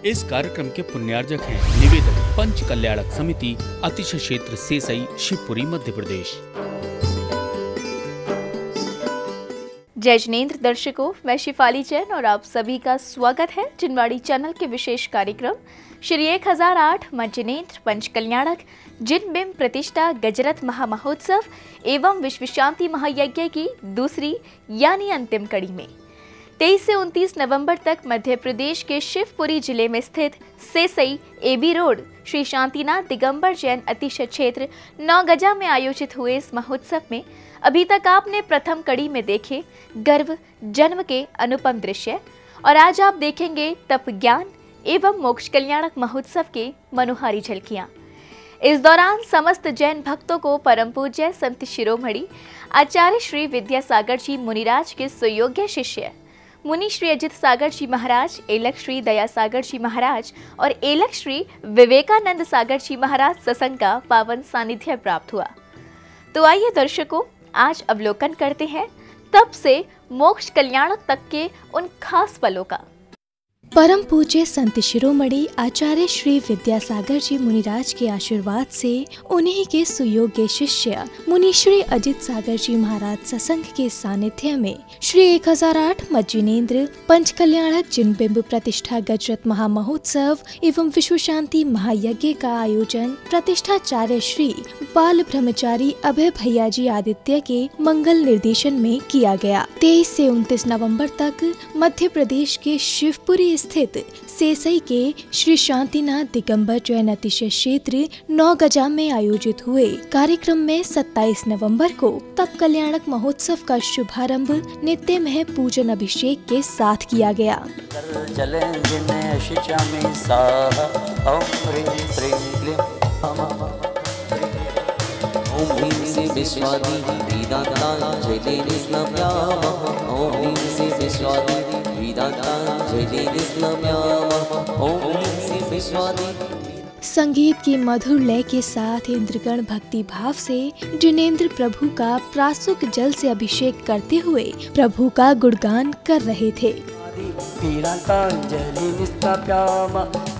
इस कार्यक्रम के पुण्यार्जक हैं निवेदक पंच कल्याणक समिति अतिशय क्षेत्र सेसई, शिवपुरी, मध्य प्रदेश। जय जिनेंद्र दर्शकों, मैं शिफाली जैन और आप सभी का स्वागत है जिनवाड़ी चैनल के विशेष कार्यक्रम श्री 1008 जिनेंद्र पंच कल्याणक जिन बिंब प्रतिष्ठा गजरथ महामहोत्सव एवं विश्व शांति महायज्ञ की दूसरी यानी अंतिम कड़ी में 23 से 29 नवंबर तक मध्य प्रदेश के शिवपुरी जिले में स्थित सेसई एबी रोड श्री शांतिनाथ दिगंबर जैन अतिशय क्षेत्र 9 गजा में आयोजित हुए इस महोत्सव में अभी तक आपने प्रथम कड़ी में देखे गर्व जन्म के अनुपम दृश्य और आज आप देखेंगे तप ज्ञान एवं मोक्ष कल्याणक महोत्सव के मनोहारी झलकियां। इस दौरान समस्त जैन भक्तों को परम पूज्य संत शिरोमणि आचार्य श्री विद्यासागर जी मुनिराज के सुयोग्य शिष्य मुनि श्री अजित सागर जी महाराज, एलक श्री दया सागर जी महाराज और एलक श्री विवेकानंद सागर जी महाराज सत्संग का पावन सानिध्य प्राप्त हुआ। तो आइए दर्शकों, आज अवलोकन करते हैं तब से मोक्ष कल्याणक तक के उन खास पलों का। परम पूज्य संत शिरोमणि आचार्य श्री विद्यासागर जी मुनिराज के आशीर्वाद से उन्हीं के सुयोग्य शिष्य मुनि श्री अजित सागर जी महाराज सत्संग के सानिध्य में श्री 1008 जिनेंद्र पंच कल्याणक जिन बिंब प्रतिष्ठा गजरथ महामहोत्सव एवं विश्व शांति महायज्ञ का आयोजन प्रतिष्ठाचार्य श्री बाल ब्रह्मचारी अभय भैया जी आदित्य के मंगल निर्देशन में किया गया। 23 से 29 नवंबर तक मध्य प्रदेश के शिवपुरी स्थित सेसई के श्री शांतिनाथ दिगंबर जैन अतिशय क्षेत्र 9 गजा में आयोजित हुए कार्यक्रम में 27 नवंबर को तप कल्याणक महोत्सव का शुभारंभ नित्यमय पूजन अभिषेक के साथ किया गया। संगीत की मधुर लय के साथ इंद्रगण भक्ति भाव से जिनेंद्र प्रभु का प्रासुक जल से अभिषेक करते हुए प्रभु का गुणगान कर रहे थे। वीरांतांजलि निष्ठाप्याम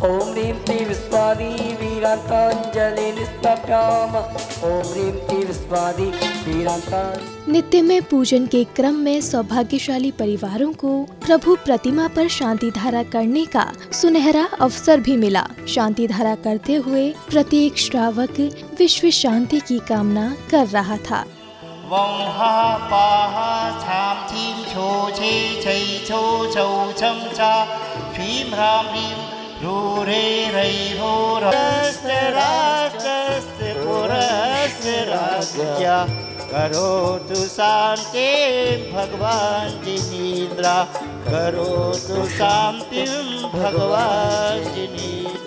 ओम ह्रीं ती विस्वादी वीरांतांजलि निष्ठाप्याम ओम ह्रीं ती विस्वादी वीरांतांजलि। नित्य में पूजन के क्रम में सौभाग्यशाली परिवारों को प्रभु प्रतिमा पर शांति धारा करने का सुनहरा अवसर भी मिला। शांति धारा करते हुए प्रत्येक श्रावक विश्व शांति की कामना कर रहा था। वंहा पाहा छाम छीम छो छे छई छो छौ छम छा ह्रीम ह्राम ह्रीम रू रे रई हो रस्य राजस्य पुरस्य राज्ञा करोतु शांति भगवान जिनेंद्र करोतु शांति भगवान जिनेंद्र।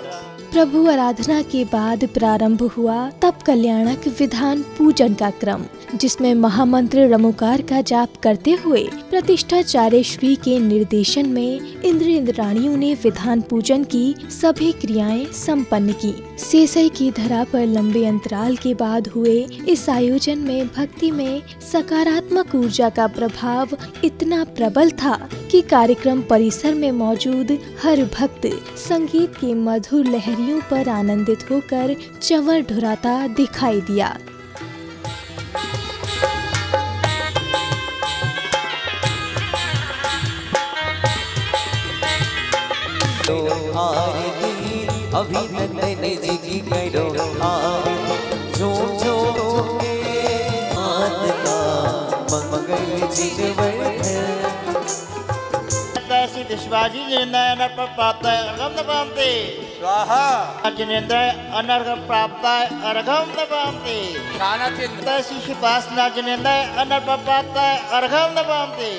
प्रभु आराधना के बाद प्रारंभ हुआ तप कल्याणक विधान पूजन का क्रम, जिसमें महामंत्र रमुकार का जाप करते हुए प्रतिष्ठाचार्य श्री के निर्देशन में इंद्राणियों ने विधान पूजन की सभी क्रियाएं संपन्न की। सेसई की धरा पर लंबे अंतराल के बाद हुए इस आयोजन में भक्ति में सकारात्मक ऊर्जा का प्रभाव इतना प्रबल था कि कार्यक्रम परिसर में मौजूद हर भक्त संगीत की मधुर लहरियों पर आनंदित होकर चंवर ढुराता दिखाई दिया। अभी तक मैंने जी करो जो जो मंगल जीवन शिवाजी जिनेंद्र प्राप्त अर्घम दपामते स्वाहा जिनेंद्र अनर्घ प्राप्त अर्घम दपामते शानचिंत शिशिपासना जिनेंद्र अनर्घ प्राप्त अर्घम दपामते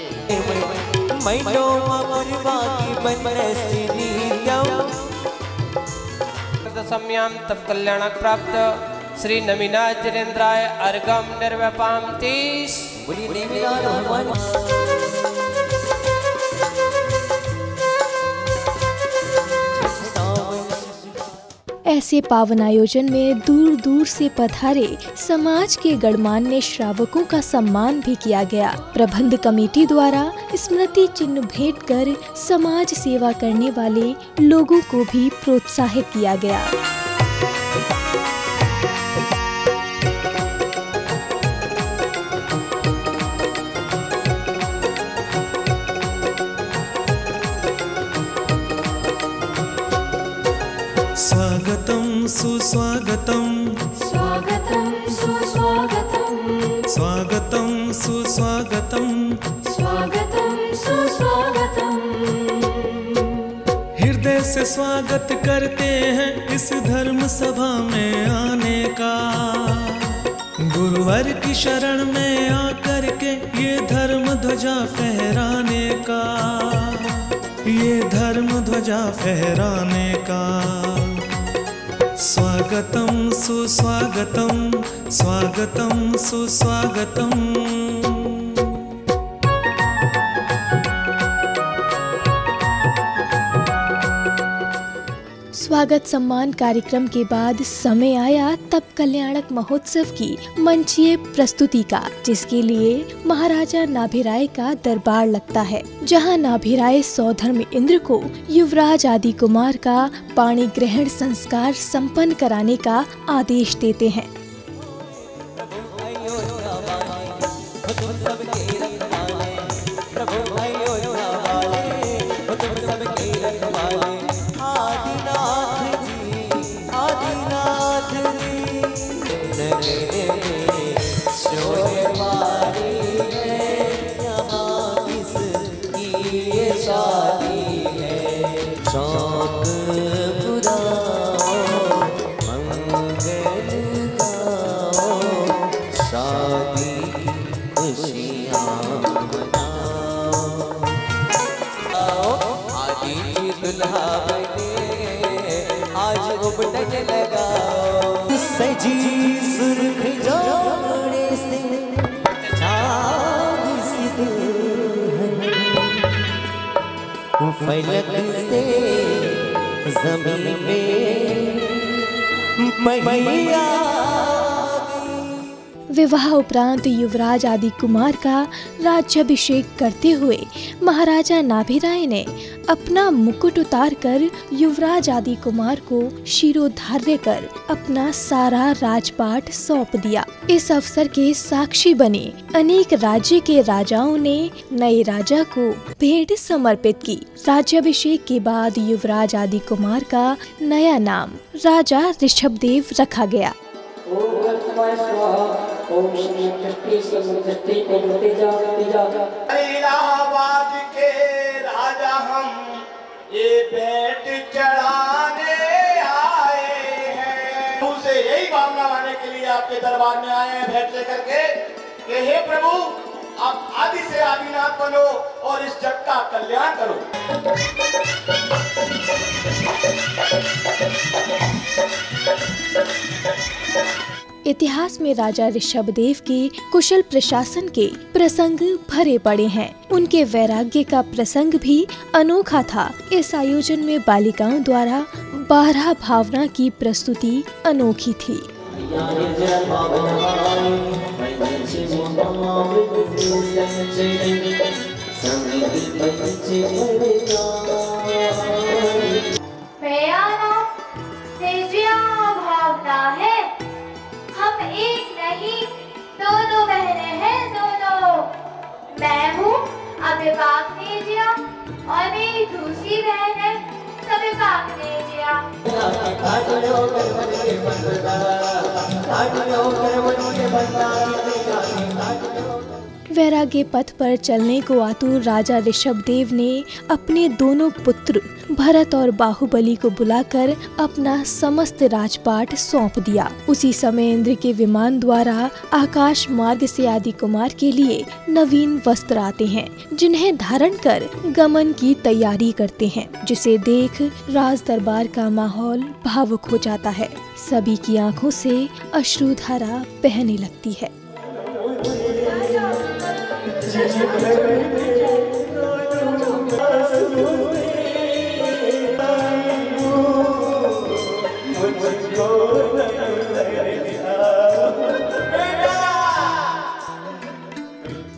मैनो मरवाकी बनरसी नीलम सम्याम तप कल्याणक प्राप्त श्री नमिनाथ जिनेंद्राय अर्घम निर्वपामते। ऐसे पावन आयोजन में दूर दूर से पधारे समाज के गणमान्य श्रावकों का सम्मान भी किया गया। प्रबंध कमेटी द्वारा स्मृति चिन्ह भेंट कर समाज सेवा करने वाले लोगों को भी प्रोत्साहित किया गया। स्वागतं सुस्वागतं स्वागतं सुस्वागतं स्वागतं सुस्वागतं स्वागतं सुस्वागतं। हृदय से स्वागत करते हैं इस धर्म सभा में आने का। गुरुवर की शरण में आकर के ये धर्म ध्वजा फहराने का, ये धर्म ध्वजा फहराने का। स्वागतं सुस्वागतं स्वागतं सुस्वागतं। स्वागत सम्मान कार्यक्रम के बाद समय आया तब कल्याणक महोत्सव की मंचीय प्रस्तुति का, जिसके लिए महाराजा नाभिराय का दरबार लगता है, जहां नाभिराय सौधर्म इंद्र को युवराज आदि कुमार का पाणी ग्रहण संस्कार संपन्न कराने का आदेश देते हैं। सजी सुर्ख जोड़े से चाँद सी दुल्हन, फलक से ज़मीन पे मैया। विवाह उपरांत युवराज आदि कुमार का राज्याभिषेक करते हुए महाराजा नाभिराय ने अपना मुकुट उतारकर युवराज आदि कुमार को शिरोधार्य कर अपना सारा राजपाट सौंप दिया। इस अवसर के साक्षी बने अनेक राज्य के राजाओं ने नए राजा को भेंट समर्पित की। राज्याभिषेक के बाद युवराज आदि कुमार का नया नाम राजा ऋषभदेव रखा गया। इलाहाबाद के राजा हम ये भेंट चढ़ाने आए हैं। उसे यही भावना लाने के लिए आपके दरबार में आए हैं भेंट लेकर के कि हे प्रभु आप आदि से आदिनाथ बनो और इस जग का कल्याण करो। इतिहास में राजा ऋषभदेव के कुशल प्रशासन के प्रसंग भरे पड़े हैं। उनके वैराग्य का प्रसंग भी अनोखा था। इस आयोजन में बालिकाओं द्वारा 12 भावना की प्रस्तुति अनोखी थी। भावना है, हम एक नहीं दोनों बहनें हैं दोनों। मैं हूँ अभिपाक नेजिया और मेरी दूसरी बहन है सविपाक नेजिया। वैराग्य पथ पर चलने को आतुर राजा ऋषभदेव ने अपने दोनों पुत्र भरत और बाहुबली को बुलाकर अपना समस्त राजपाट सौंप दिया। उसी समय इंद्र के विमान द्वारा आकाश मार्ग से आदि कुमार के लिए नवीन वस्त्र आते हैं, जिन्हें धारण कर गमन की तैयारी करते हैं, जिसे देख राज दरबार का माहौल भावुक हो जाता है। सभी की आंखों से अश्रुधारा बहने लगती है।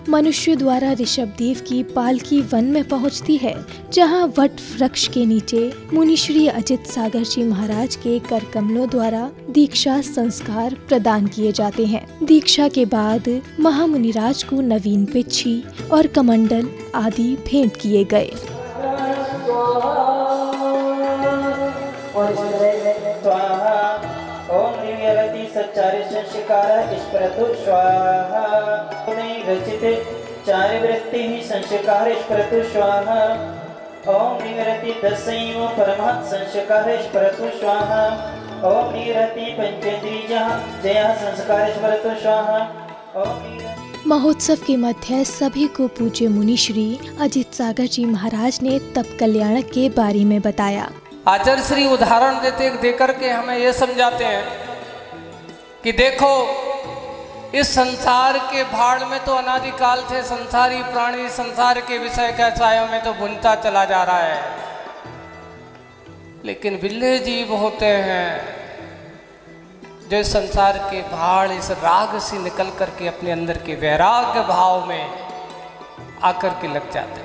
मनुष्य द्वारा ऋषभदेव की पालकी वन में पहुंचती है, जहां वट वृक्ष के नीचे मुनि श्री अजित सागर जी महाराज के कर कमलों द्वारा दीक्षा संस्कार प्रदान किए जाते हैं। दीक्षा के बाद महामुनिराज को नवीन पिच्छी और कमंडल आदि भेंट किए गए। सच्चारे संस्कार स्मृतु स्वाहा रचित चारिवृत्ति संस्कार स्मृतु स्वाहा ओम निवृत्ति दशैव परमः संस्कार स्मृतु स्वाहा ओम निवृत्ति पंचेंद्रिय जय संस्कार स्मृतु स्वाहा ओम। महोत्सव के मध्य सभी को पूज्य मुनि श्री अजित सागर जी महाराज ने तप कल्याणक के बारे में बताया। आचार्य श्री उदाहरण देकर के हमें ये समझाते हैं कि देखो, इस संसार के भाड़ में तो अनादिकाल से संसारी प्राणी संसार के विषय के छाया में तो बुनता चला जा रहा है, लेकिन बिल्ले जीव होते हैं जो संसार के भाड़ इस राग से निकल करके अपने अंदर के वैराग्य भाव में आकर के लग जाते हैं।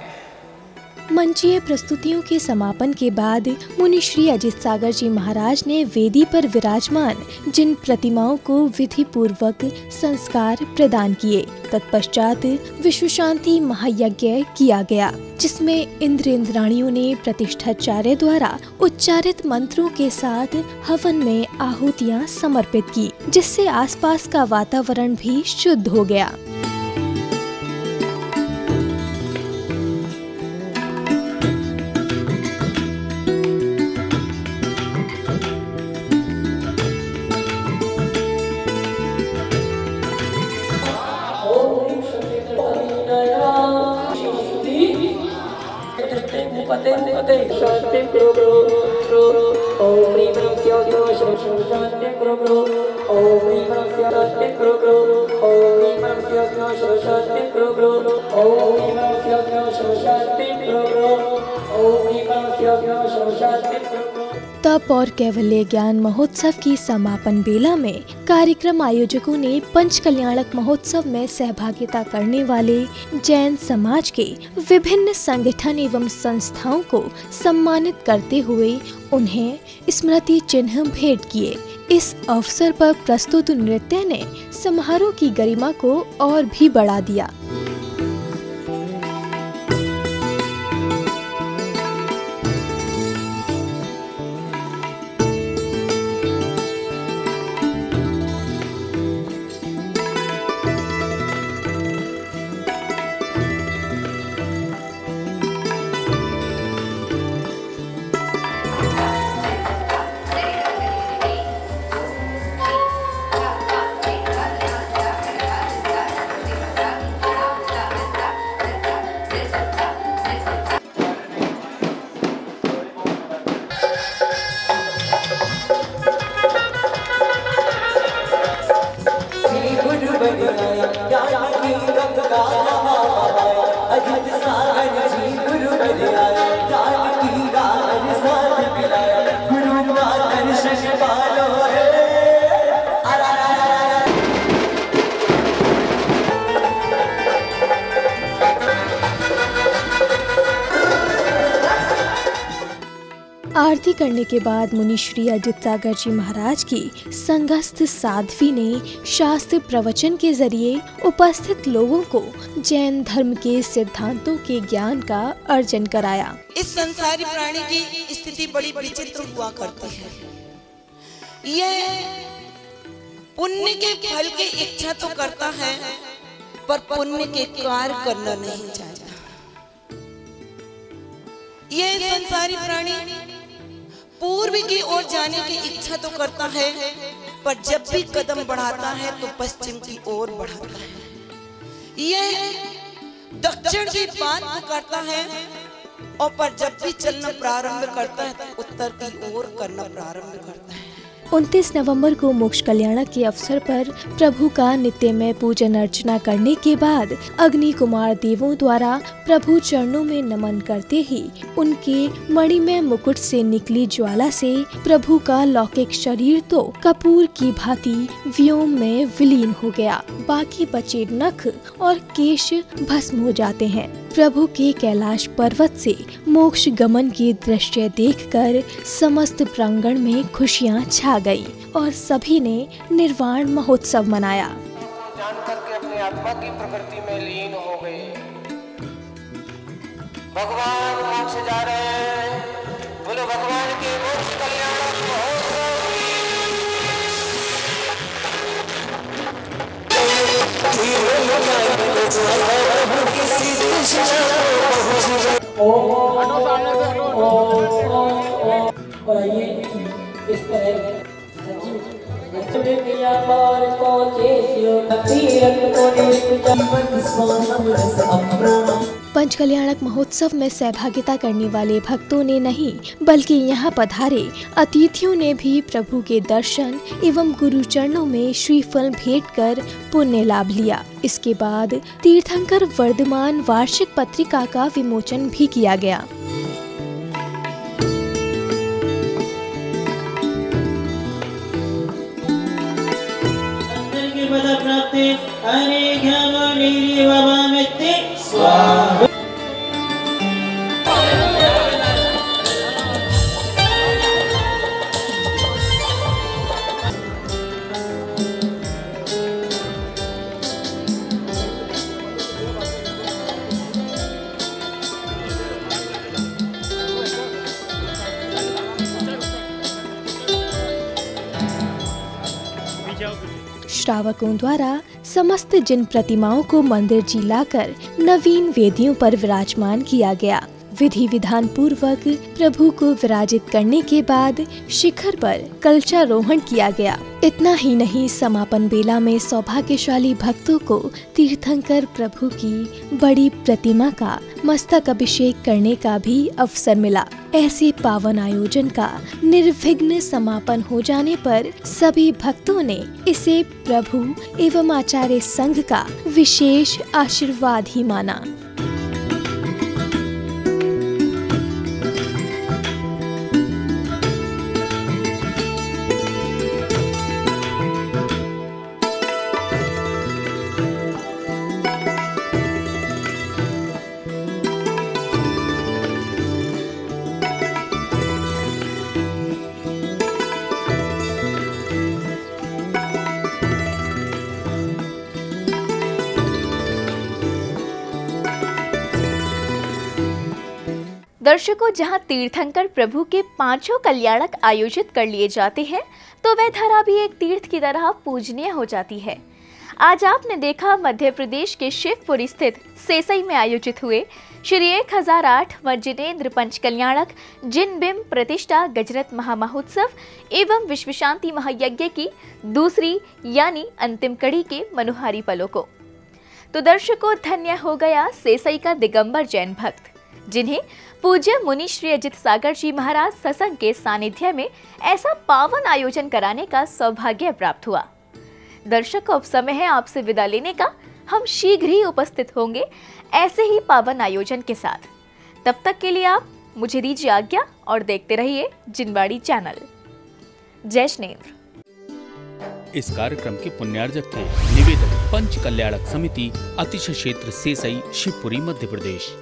मंचीय प्रस्तुतियों के समापन के बाद मुनि श्री अजित सागर जी महाराज ने वेदी पर विराजमान जिन प्रतिमाओं को विधि पूर्वक संस्कार प्रदान किए। तत्पश्चात विश्व शांति महायज्ञ किया गया, जिसमें इंद्र इंद्राणियों ने प्रतिष्ठाचार्य द्वारा उच्चारित मंत्रों के साथ हवन में आहुतियां समर्पित की, जिससे आसपास का वातावरण भी शुद्ध हो गया। तप और कैवल्य ज्ञान महोत्सव की समापन बेला में कार्यक्रम आयोजकों ने पंच कल्याणक महोत्सव में सहभागिता करने वाले जैन समाज के विभिन्न संगठन एवं संस्थाओं को सम्मानित करते हुए उन्हें स्मृति चिन्ह भेंट किए। इस अवसर पर प्रस्तुत नृत्य ने समारोह की गरिमा को और भी बढ़ा दिया। आरती करने के बाद मुनि श्री अजित सागर जी महाराज की संघस्थ साध्वी ने शास्त्र प्रवचन के जरिए उपस्थित लोगों को जैन धर्म के सिद्धांतों के ज्ञान का अर्जन कराया। इस संसारी प्राणी की स्थिति बड़ी विचित्र हुआ करती है। यह पुण्य के फल की इच्छा तो करता है, पर पुण्य के कार्य करना नहीं चाहता। यह संसारी प्राणी पूर्व की ओर जाने की इच्छा तो करता है, पर जब भी कदम बढ़ाता है तो पश्चिम की ओर बढ़ाता है। यह दक्षिण की बात तो करता है, और पर जब भी चलना प्रारंभ करता है तो उत्तर की ओर करना प्रारंभ करता है। 29 नवंबर को मोक्ष कल्याणक के अवसर पर प्रभु का नित्यमय पूजन अर्चना करने के बाद अग्नि कुमार देवों द्वारा प्रभु चरणों में नमन करते ही उनके मणिमय मुकुट से निकली ज्वाला से प्रभु का लौकिक शरीर तो कपूर की भांति व्योम में विलीन हो गया। बाकी बचे नख और केश भस्म हो जाते हैं। प्रभु के कैलाश पर्वत से मोक्ष गमन की दृश्य देखकर समस्त प्रांगण में खुशियां छा गई और सभी ने निर्वाण महोत्सव मनाया। जान करके अपनी आत्मा की प्रकृति में लीन हो गए। भगवान मोक्ष जा रहे हैं, बोलो भगवान के मोक्ष कल्याणक महोत्सव। और आइए इस तरह पंच कल्याणक महोत्सव में सहभागिता करने वाले भक्तों ने नहीं बल्कि यहाँ पधारे अतिथियों ने भी प्रभु के दर्शन एवं गुरु चरणों में श्रीफल भेंट कर पुण्य लाभ लिया। इसके बाद तीर्थंकर वर्धमान वार्षिक पत्रिका का विमोचन भी किया गया। श्रावकों द्वारा समस्त जिन प्रतिमाओं को मंदिर जी लाकर नवीन वेदियों पर विराजमान किया गया। विधि विधान पूर्वक प्रभु को विराजित करने के बाद शिखर पर कलशारोहण किया गया। इतना ही नहीं, समापन बेला में सौभाग्यशाली भक्तों को तीर्थंकर प्रभु की बड़ी प्रतिमा का मस्तक अभिषेक करने का भी अवसर मिला। ऐसे पावन आयोजन का निर्विघ्न समापन हो जाने पर सभी भक्तों ने इसे प्रभु एवं आचार्य संघ का विशेष आशीर्वाद ही माना। दर्शकों, जहां तीर्थंकर प्रभु के 5 कल्याणक आयोजित कर लिए जाते हैं तो वह धरा भी एक तीर्थ की तरह पूजनीय हो जाती है। आज आपने देखा मध्य प्रदेश के शिवपुरी स्थित सेसई में आयोजित हुए श्री 1008 जिनेंद्र पंच कल्याणक जिन बिंब प्रतिष्ठा गजरत महामहोत्सव एवं विश्व शांति महायज्ञ की दूसरी यानी अंतिम कड़ी के मनोहारी पलों को। तो दर्शकों, धन्य हो गया सेसई का दिगंबर जैन भक्त जिन्हें पूज्य मुनि श्री अजित सागर जी महाराज सत्संग के सानिध्य में ऐसा पावन आयोजन कराने का सौभाग्य प्राप्त हुआ। दर्शकों, अब समय है आपसे विदा लेने का। हम शीघ्र ही उपस्थित होंगे ऐसे ही पावन आयोजन के साथ। तब तक के लिए आप मुझे दीजिए आज्ञा और देखते रहिए जिनवाड़ी चैनल। जय जिनेंद्र। इस कार्यक्रम के पुण्यार्जक थे निवेदक पंच कल्याणक समिति अतिश क्षेत्र सेसई शिवपुरी मध्य प्रदेश।